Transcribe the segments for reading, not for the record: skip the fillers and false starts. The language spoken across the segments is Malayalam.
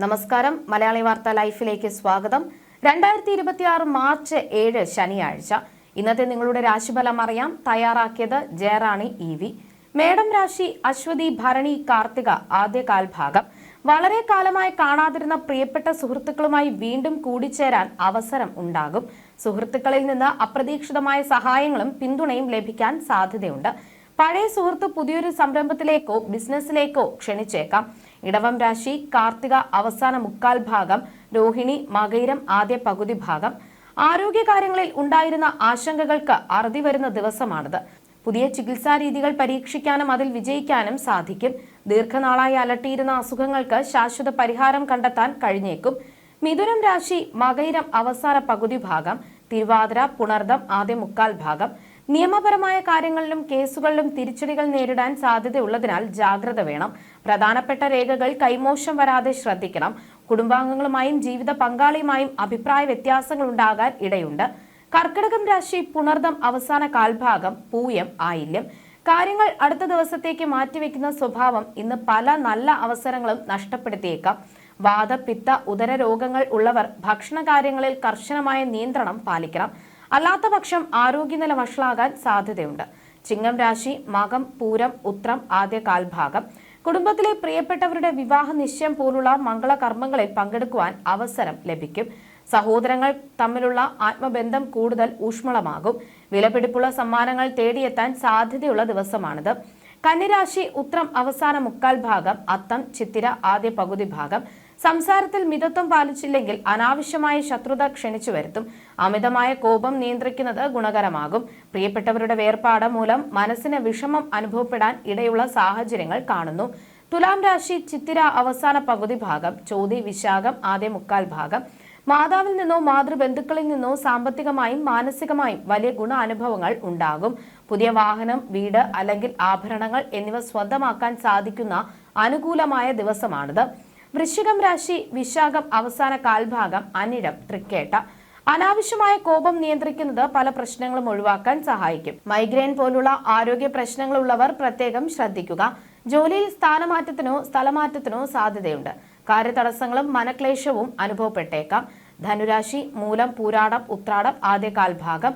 നമസ്കാരം. മലയാളി വാർത്ത ലൈഫിലേക്ക് സ്വാഗതം. 2026 മാർച്ച് 7 ശനിയാഴ്ച. ഇന്നത്തെ നിങ്ങളുടെ രാശിഫലം അറിയാം. തയ്യാറാക്കിയത് ജയറാണി EV. മേടം രാശി അശ്വതി ഭരണി കാർത്തിക ആദ്യ കാൽഭാഗം. വളരെ കാലമായി കാണാതിരുന്ന പ്രിയപ്പെട്ട സുഹൃത്തുക്കളുമായി വീണ്ടും കൂടിച്ചേരാൻ അവസരം ഉണ്ടാകും. സുഹൃത്തുക്കളിൽ നിന്ന് അപ്രതീക്ഷിതമായ സഹായങ്ങളും പിന്തുണയും ലഭിക്കാൻ സാധ്യതയുണ്ട്. പഴയ സുഹൃത്ത് പുതിയൊരു സംരംഭത്തിലേക്കോ ബിസിനസ്സിലേക്കോ ക്ഷണിച്ചേക്കാം. ഇടവം രാശി കാർത്തിക അവസാന മുക്കാൽ ഭാഗം, രോഹിണി മകയിരം ആദ്യ പകുതി ഭാഗം. ആരോഗ്യകാര്യങ്ങളിൽ ഉണ്ടായിരുന്ന ആശങ്കകൾക്ക് അറുതി വരുന്ന ദിവസമാണിത്. പുതിയ ചികിത്സാ രീതികൾ പരീക്ഷിക്കാനും അതിൽ വിജയിക്കാനും സാധിക്കും. ദീർഘനാളായി അലട്ടിയിരുന്ന അസുഖങ്ങൾക്ക് ശാശ്വത പരിഹാരം കണ്ടെത്താൻ കഴിഞ്ഞേക്കും. മിഥുനം രാശി മകയിരം അവസാന പകുതി ഭാഗം, തിരുവാതിര പുണർദം ആദ്യ മുക്കാൽ ഭാഗം. നിയമപരമായ കാര്യങ്ങളിലും കേസുകളിലും തിരിച്ചടികൾ നേരിടാൻ സാധ്യതയുള്ളതിനാൽ ജാഗ്രത വേണം. പ്രധാനപ്പെട്ട രേഖകൾ കൈമോശം വരാതെ ശ്രദ്ധിക്കണം. കുടുംബാംഗങ്ങളുമായും ജീവിത പങ്കാളിയുമായും അഭിപ്രായ വ്യത്യാസങ്ങൾ ഉണ്ടാകാൻ ഇടയുണ്ട്. കർക്കിടകം രാശി പുണർദം അവസാന കാൽഭാഗം, പൂയം ആയില്യം. കാര്യങ്ങൾ അടുത്ത ദിവസത്തേക്ക് മാറ്റിവെക്കുന്ന സ്വഭാവം ഇന്ന് പല നല്ല അവസരങ്ങളും നഷ്ടപ്പെടുത്തിയേക്കാം. വാത പിത്ത ഉദര രോഗങ്ങൾ ഉള്ളവർ ഭക്ഷണകാര്യങ്ങളിൽ കർശനമായ നിയന്ത്രണം പാലിക്കണം. അല്ലാത്ത പക്ഷം ആരോഗ്യനില വഷളാകാൻ സാധ്യതയുണ്ട്. ചിങ്ങം രാശി മകം പൂരം ഉത്രം ആദ്യ കാൽഭാഗം. കുടുംബത്തിലെ പ്രിയപ്പെട്ടവരുടെ വിവാഹ നിശ്ചയം പോലുള്ള മംഗളകർമ്മങ്ങളിൽ പങ്കെടുക്കുവാൻ അവസരം ലഭിക്കും. സഹോദരങ്ങൾ തമ്മിലുള്ള ആത്മബന്ധം കൂടുതൽ ഊഷ്മളമാകും. വിലപിടിപ്പുള്ള സമ്മാനങ്ങൾ തേടിയെത്താൻ സാധ്യതയുള്ള ദിവസമാണിത്. കന്നിരാശി ഉത്രം അവസാന മുക്കാൽ ഭാഗം, അത്തം ചിത്തിര ആദ്യ പകുതി ഭാഗം. സംസാരത്തിൽ മിതത്വം പാലിച്ചില്ലെങ്കിൽ അനാവശ്യമായ ശത്രുത ക്ഷണിച്ചു വരുത്തും. അമിതമായ കോപം നിയന്ത്രിക്കുന്നത് ഗുണകരമാകും. പ്രിയപ്പെട്ടവരുടെ വേർപാട് മൂലം മനസ്സിന് വിഷമം അനുഭവപ്പെടാൻ ഇടയുള്ള സാഹചര്യങ്ങൾ കാണുന്നു. തുലാം രാശി ചിത്തിര അവസാന പകുതി ഭാഗം, ചോതി വിശാഖം ആദ്യ മുക്കാൽ ഭാഗം. മാതാവിൽ നിന്നോ മാതൃബന്ധുക്കളിൽ നിന്നോ സാമ്പത്തികമായും മാനസികമായും വലിയ ഗുണ അനുഭവങ്ങൾ ഉണ്ടാകും. പുതിയ വാഹനം, വീട് അല്ലെങ്കിൽ ആഭരണങ്ങൾ എന്നിവ സ്വന്തമാക്കാൻ സാധിക്കുന്ന അനുകൂലമായ ദിവസമാണിത്. വൃശ്ചികം രാശി വിശാഖം അവസാന കാൽഭാഗം, അനിഴം തൃക്കേട്ട. അനാവശ്യമായ കോപം നിയന്ത്രിക്കുന്നത് പല പ്രശ്നങ്ങളും ഒഴിവാക്കാൻ സഹായിക്കും. മൈഗ്രെയിൻ പോലുള്ള ആരോഗ്യ പ്രശ്നങ്ങളുള്ളവർ പ്രത്യേകം ശ്രദ്ധിക്കുക. ജോലിയിൽ സ്ഥാനമാറ്റത്തിനോ സ്ഥലമാറ്റത്തിനോ സാധ്യതയുണ്ട്. കാര്യതടസ്സങ്ങളും മനക്ലേശവും അനുഭവപ്പെട്ടേക്കാം. ധനുരാശി മൂലം പൂരാടം ഉത്രാടം ആദ്യ കാൽഭാഗം.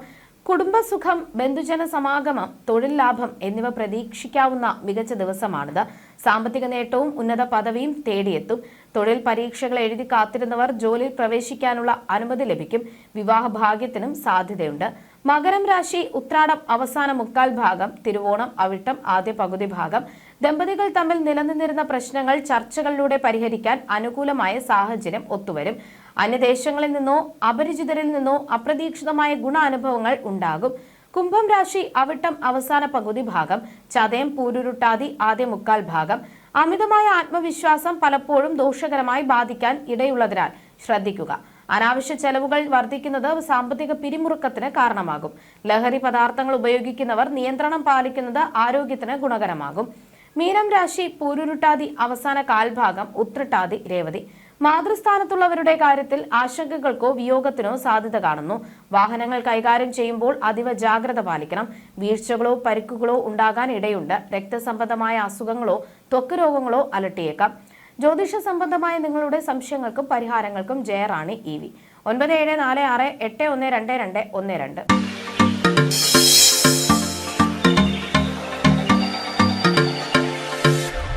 കുടുംബസുഖം, ബന്ധുജന സമാഗമം, തൊഴിൽ ലാഭം എന്നിവ പ്രതീക്ഷിക്കാവുന്ന മികച്ച ദിവസമാണിത്. സാമ്പത്തിക നേട്ടവും ഉന്നത പദവിയും തേടിയെത്തും. തൊഴിൽ പരീക്ഷകൾ എഴുതി കാത്തിരുന്നവർ ജോലിയിൽ പ്രവേശിക്കാനുള്ള അനുമതി ലഭിക്കും. വിവാഹ ഭാഗ്യത്തിനും സാധ്യതയുണ്ട്. മകരം രാശി ഉത്രാടം അവസാന മുക്കാൽ ഭാഗം, തിരുവോണം അവിട്ടം ആദ്യ പകുതി ഭാഗം. ദമ്പതികൾ തമ്മിൽ നിലനിന്നിരുന്ന പ്രശ്നങ്ങൾ ചർച്ചകളിലൂടെ പരിഹരിക്കാൻ അനുകൂലമായ സാഹചര്യം ഒത്തുവരും. അന്യദേശങ്ങളിൽ നിന്നോ അപരിചിതരിൽ നിന്നോ അപ്രതീക്ഷിതമായ ഗുണാനുഭവങ്ങൾ ഉണ്ടാകും. കുംഭം രാശി അവിട്ടം അവസാന പകുതി ഭാഗം, ചതയം പൂരുരുട്ടാതി ആദ്യ മുക്കാൽ ഭാഗം. അമിതമായ ആത്മവിശ്വാസം പലപ്പോഴും ദോഷകരമായി ബാധിക്കാൻ ഇടയുള്ളതിനാൽ ശ്രദ്ധിക്കുക. അനാവശ്യ ചെലവുകൾ വർദ്ധിക്കുന്നത് സാമ്പത്തിക പിരിമുറുക്കത്തിന് കാരണമാകും. ലഹരി പദാർത്ഥങ്ങൾ ഉപയോഗിക്കുന്നവർ നിയന്ത്രണം പാലിക്കുന്നത് ആരോഗ്യത്തിന് ഗുണകരമാകും. മീനം രാശി പൂരുരുട്ടാതി അവസാന കാൽഭാഗം, ഉത്രട്ടാതി രേവതി. മാതൃസ്ഥാനത്തുള്ളവരുടെ കാര്യത്തിൽ ആശങ്കകൾക്കോ വിയോഗത്തിനോ സാധ്യത കാണുന്നു. വാഹനങ്ങൾ കൈകാര്യം ചെയ്യുമ്പോൾ അതീവ ജാഗ്രത പാലിക്കണം. വീഴ്ചകളോ പരിക്കുകളോ ഉണ്ടാകാൻ ഇടയുണ്ട്. രക്തസംബന്ധമായ അസുഖങ്ങളോ ത്വക്ക് രോഗങ്ങളോ അലട്ടിയേക്കാം. ജ്യോതിഷ സംബന്ധമായ നിങ്ങളുടെ സംശയങ്ങൾക്കും പരിഹാരങ്ങൾക്കും ജയറാണി EV 9746812212.